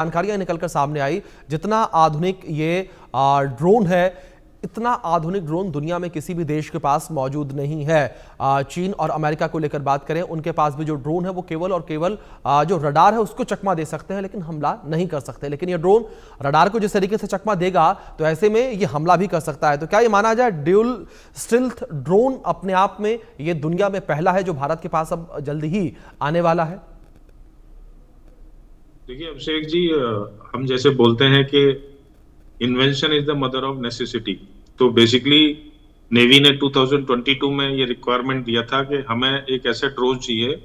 जानकारियां निकलकर सामने आई। जितना आधुनिक ये ड्रोन है, इतना आधुनिक ड्रोन दुनिया में किसी भी देश के पास मौजूद नहीं है। चीन और अमेरिका को लेकर बात करें, उनके पास भी जो ड्रोन है वो केवल और केवल जो रडार है उसको चकमा दे सकते हैं, लेकिन हमला नहीं कर सकते। लेकिन ये ड्रोन रडार को जिस तरीके से चकमा देगा तो ऐसे में ये हमला भी कर सकता है। तो क्या ये माना जाए ड्यूल स्टिल्थ ड्रोन अपने आप में ये दुनिया में पहला है जो भारत के पास अब जल्दी ही आने वाला है? देखिए अभिषेक जी, हम जैसे बोलते हैं कि invention is the mother of necessity. तो बेसिकली नेवी ने 2022 में ये रिक्वायरमेंट दिया था कि हमें एक ऐसा ड्रोन चाहिए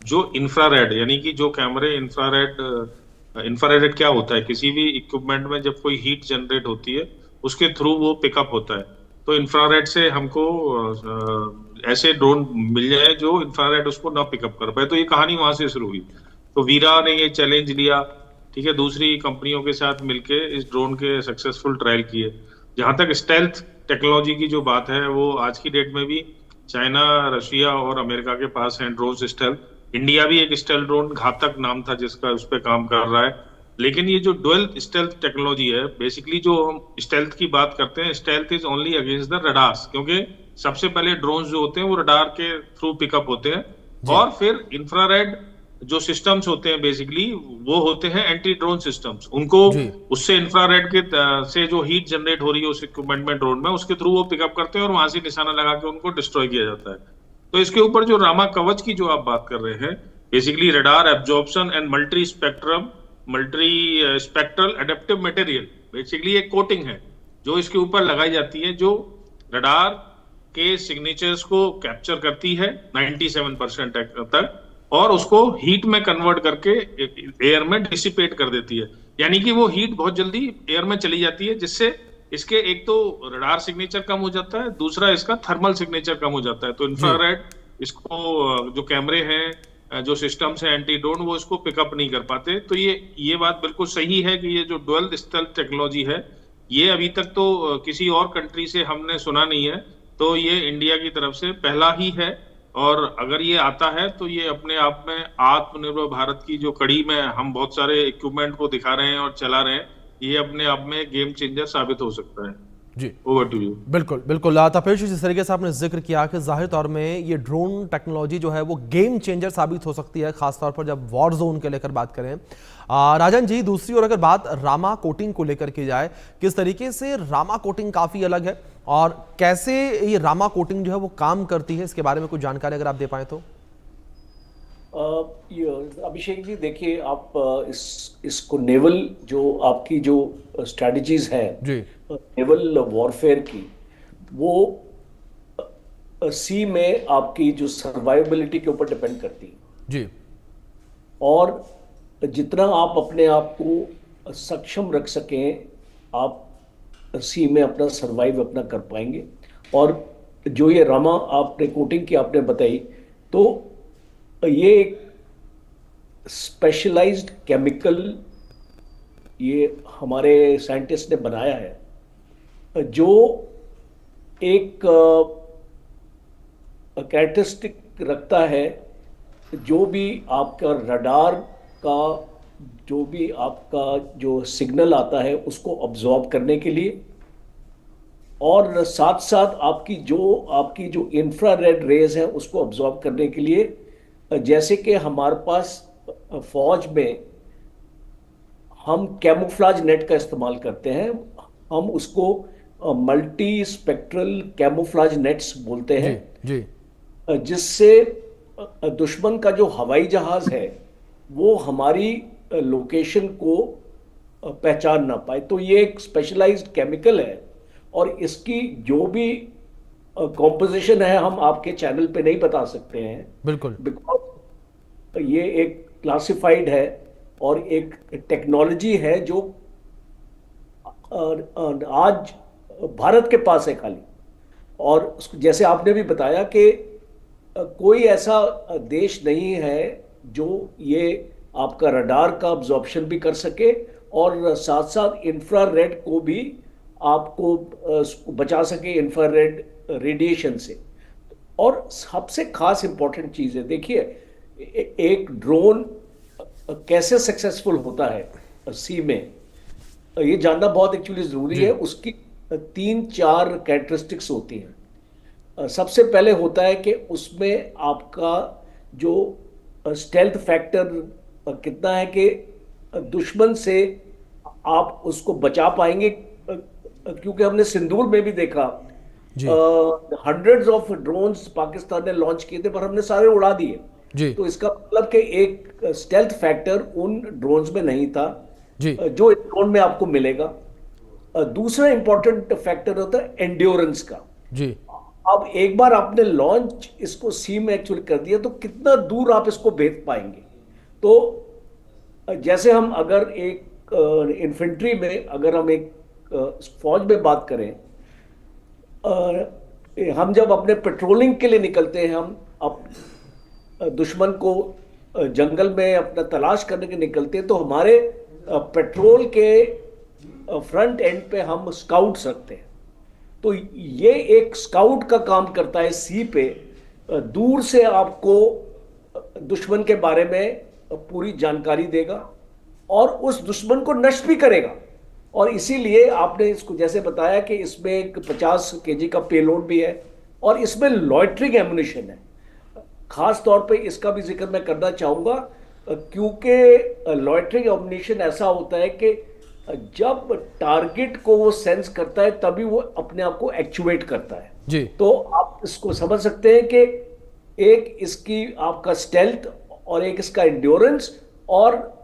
जो इंफ्रारेड, यानी कि जो कैमरे इंफ्रारेड क्या होता है, किसी भी इक्विपमेंट में जब कोई हीट जनरेट होती है उसके थ्रू वो पिकअप होता है। तो इंफ्रारेड से हमको ऐसे ड्रोन मिल जाए जो इंफ्रारेड उसको ना पिकअप कर पाए। तो ये कहानी वहां से शुरू हुई। तो वीरा ने ये चैलेंज लिया, ठीक है, दूसरी कंपनियों के साथ मिलके इस ड्रोन के सक्सेसफुल ट्रायल किए। जहां तक स्टेल्थ टेक्नोलॉजी की जो बात है, वो आज की डेट में भी चाइना, रशिया और अमेरिका के पास है ड्रोन स्टेल्थ। इंडिया भी एक स्टेल्थ ड्रोन, घातक नाम था जिसका, उस पर काम कर रहा है। लेकिन ये जो डुअल स्टेल्थ टेक्नोलॉजी है, बेसिकली जो हम स्टेल्थ की बात करते हैं, stealth is only against the radars, क्योंकि सबसे पहले ड्रोन जो होते हैं वो रडार के थ्रू पिकअप होते हैं, और फिर इंफ्रारेड जो सिस्टम्स होते हैं बेसिकली वो होते हैं एंटी ड्रोन सिस्टम्स। उनको उससे इंफ्रारेड के से जो हीट जनरेट हो रही है उस इक्विपमेंट में, ड्रोन में, उसके थ्रू वो पिकअप करते हैं और वहां से निशाना लगा के उनको डिस्ट्रॉय किया जाता है। तो इसके ऊपर जो रामा कवच की जो आप बात कर रहे हैं, basically radar absorption and multi spectral adaptive material, basically एक कोटिंग है जो इसके ऊपर लगाई जाती है, जो रडार के सिग्नेचर्स को कैप्चर करती है 97% तक, और उसको हीट में कन्वर्ट करके एयर में डिसिपेट कर देती है। यानी कि वो हीट बहुत जल्दी एयर में चली जाती है, जिससे इसके एक तो रडार सिग्नेचर कम हो जाता है, दूसरा इसका थर्मल सिग्नेचर कम हो जाता है। तो इंफ्रारेड इसको, जो कैमरे हैं, जो सिस्टम्स हैं एंटी ड्रोन, वो इसको पिकअप नहीं कर पाते। तो ये बात बिल्कुल सही है कि ये जो डुअल स्टेल्थ टेक्नोलॉजी है, ये अभी तक तो किसी और कंट्री से हमने सुना नहीं है। तो ये इंडिया की तरफ से पहला ही है, और अगर ये आता है तो ये अपने आप में आत्मनिर्भर भारत की जो कड़ी में हम बहुत सारे इक्विपमेंट को दिखा रहे हैं और चला रहे हैं, ये अपने आप में गेम चेंजर साबित हो सकता है। जी, ओवर टू यू। बिल्कुल बिल्कुल तपेश, जिस तरीके से आपने जिक्र किया कि जाहिर तौर में ये ड्रोन टेक्नोलॉजी जो है वो गेम चेंजर साबित हो सकती है, खासतौर पर जब वॉर जोन के लेकर बात करें। राजन जी, दूसरी ओर अगर बात रामा कोटिंग को लेकर की जाए, किस तरीके से रामा कोटिंग काफी अलग है और कैसे ये रामा कोटिंग जो है वो काम करती है, इसके बारे में कुछ जानकारी अगर आप दे पाए तो। अभिषेक जी, देखिए, आप इसको नेवल जो आपकी जो स्ट्रेटजीज है नेवल वॉरफेयर की, वो सी में आपकी जो सर्वाइवबिलिटी के ऊपर डिपेंड करती है जी। और जितना आप अपने आप को सक्षम रख सकें, आप सी में अपना सर्वाइव अपना कर पाएंगे। और जो ये रामा आपने कोटिंग की आपने बताई, तो ये एक स्पेशलाइज्ड केमिकल ये हमारे साइंटिस्ट ने बनाया है, जो एक कैरेक्टरिस्टिक रखता है, जो भी आपका रडार का जो भी आपका जो सिग्नल आता है उसको ऑब्जॉर्ब करने के लिए, और साथ साथ आपकी जो इंफ्रारेड रेज है उसको ऑब्जॉर्ब करने के लिए। जैसे कि हमारे पास फौज में हम कैमोफ्लाज नेट का इस्तेमाल करते हैं, हम उसको मल्टी स्पेक्ट्रल कैमोफ्लाज नेट्स बोलते हैं, जी, जिससे दुश्मन का जो हवाई जहाज है वो हमारी लोकेशन को पहचान ना पाए। तो ये एक स्पेशलाइज्ड केमिकल है, और इसकी जो भी कॉम्पोजिशन है हम आपके चैनल पे नहीं बता सकते हैं, बिल्कुल, बिकॉज ये एक क्लासिफाइड है और एक टेक्नोलॉजी है जो आज भारत के पास है खाली। और जैसे आपने भी बताया कि कोई ऐसा देश नहीं है जो ये आपका रडार का अब्जॉर्प्शन भी कर सके और साथ साथ इंफ्रारेड को भी आपको बचा सके इंफ्रारेड रेडिएशन से। और सबसे खास इंपॉर्टेंट चीज़ है, देखिए, एक ड्रोन कैसे सक्सेसफुल होता है, सी में, ये जानना बहुत एक्चुअली जरूरी जी। है। उसकी 3-4 कैरेक्टरिस्टिक्स होती हैं। सबसे पहले होता है कि उसमें आपका जो स्टेल्थ फैक्टर कितना है कि दुश्मन से आप उसको बचा पाएंगे, क्योंकि हमने सिंदूर में भी देखा जी। हंड्रेड्स ऑफ ड्रोन्स पाकिस्तान ने लॉन्च किए थे, पर हमने सारे उड़ा दिए। जी। तो इसका मतलब कि एक स्टेल्थ फैक्टर उन ड्रोन्स में नहीं था जी। जो इस ड्रोन में आपको मिलेगा। दूसरा इंपॉर्टेंट फैक्टर होता है एंड्योरेंस का। जी। अब एक बार आपने लॉन्च इसको सी में एक्चुअली कर दिया तो कितना दूर आप इसको भेज पाएंगे। तो जैसे हम अगर एक इन्फेंट्री में, अगर हम एक फौज में बात करें, हम जब अपने पेट्रोलिंग के लिए निकलते हैं, हम दुश्मन को जंगल में अपना तलाश करने के निकलते हैं, तो हमारे पेट्रोल के फ्रंट एंड पे हम स्काउट्स रखते हैं। तो ये एक स्काउट का काम करता है सी पे, दूर से आपको दुश्मन के बारे में पूरी जानकारी देगा और उस दुश्मन को नष्ट भी करेगा। और इसीलिए आपने इसको जैसे बताया कि इसमें एक 50 केजी का पेलोड भी है और इसमें लॉइटरिंग एमुनिशन है। खास तौर पे इसका भी जिक्र मैं करना चाहूंगा, क्योंकि लॉइटरिंग एमुनिशन ऐसा होता है कि जब टारगेट को वो सेंस करता है तभी वो अपने आप को एक्चुएट करता है। जी। तो आप इसको समझ सकते हैं कि एक इसकी आपका स्टेल्थ और एक इसका एंड्योरेंस। और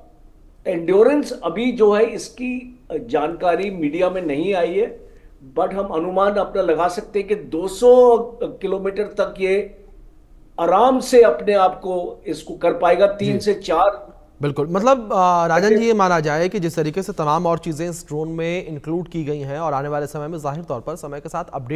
एंड्योरेंस अभी जो है इसकी जानकारी मीडिया में नहीं आई है, बट हम अनुमान अपना लगा सकते हैं कि 200 किलोमीटर तक ये आराम से अपने आप को इसको कर पाएगा, 3 से 4। बिल्कुल, मतलब राजन जी, ये माना जाए कि जिस तरीके से तमाम और चीज़ें इस ड्रोन में इंक्लूड की गई हैं और आने वाले समय में जाहिर तौर पर समय के साथ अपडेट